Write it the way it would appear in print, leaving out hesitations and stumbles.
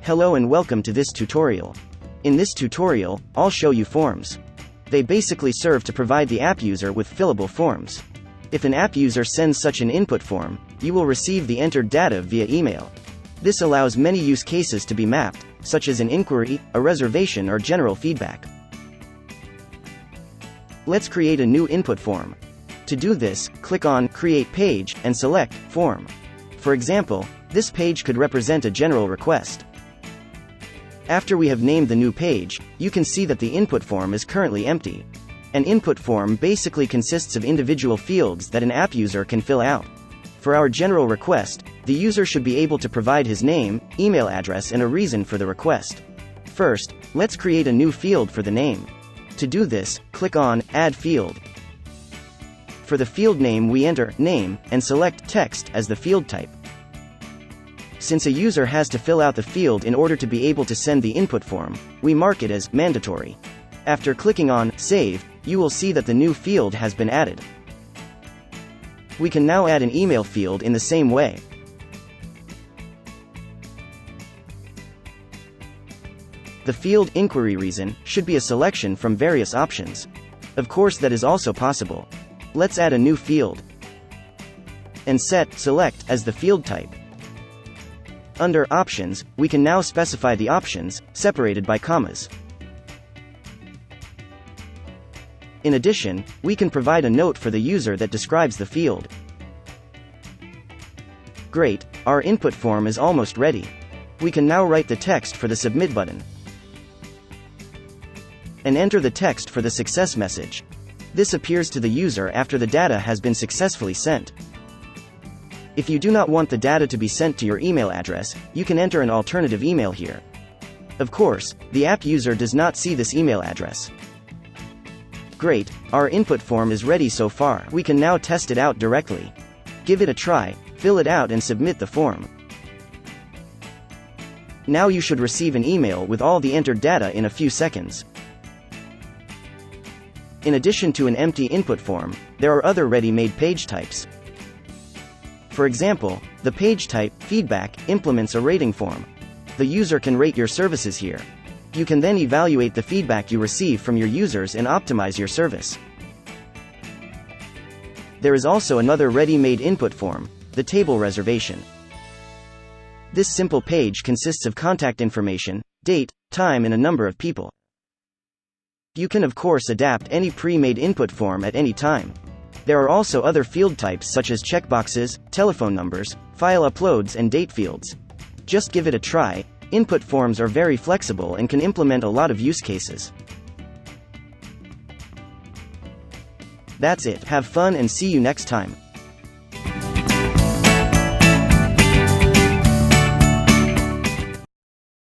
Hello and welcome to this tutorial. In this tutorial, I'll show you forms. They basically serve to provide the app user with fillable forms. If an app user sends such an input form, you will receive the entered data via email. This allows many use cases to be mapped, such as an inquiry, a reservation, or general feedback. Let's create a new input form. To do this, click on Create Page and select Form. For example, this page could represent a general request. After we have named the new page, you can see that the input form is currently empty. An input form basically consists of individual fields that an app user can fill out. For our general request, the user should be able to provide his name, email address, and a reason for the request. First, let's create a new field for the name. To do this, click on Add Field. For the field name, we enter name and select text as the field type. Since a user has to fill out the field in order to be able to send the input form, we mark it as mandatory. After clicking on Save, you will see that the new field has been added. We can now add an email field in the same way. The field inquiry reason should be a selection from various options. Of course, that is also possible. Let's add a new field and set Select as the field type. Under Options, we can now specify the options, separated by commas. In addition, we can provide a note for the user that describes the field. Great, our input form is almost ready. We can now write the text for the Submit button and enter the text for the success message. This appears to the user after the data has been successfully sent. If you do not want the data to be sent to your email address, you can enter an alternative email here. Of course, the app user does not see this email address. Great, our input form is ready so far. We can now test it out directly. Give it a try, fill it out and submit the form. Now you should receive an email with all the entered data in a few seconds. In addition to an empty input form, there are other ready-made page types. For example, the page type, Feedback, implements a rating form. The user can rate your services here. You can then evaluate the feedback you receive from your users and optimize your service. There is also another ready-made input form, the Table Reservation. This simple page consists of contact information, date, time, and a number of people. You can of course adapt any pre-made input form at any time. There are also other field types such as checkboxes, telephone numbers, file uploads, and date fields. Just give it a try. Input forms are very flexible and can implement a lot of use cases. That's it. Have fun and see you next time.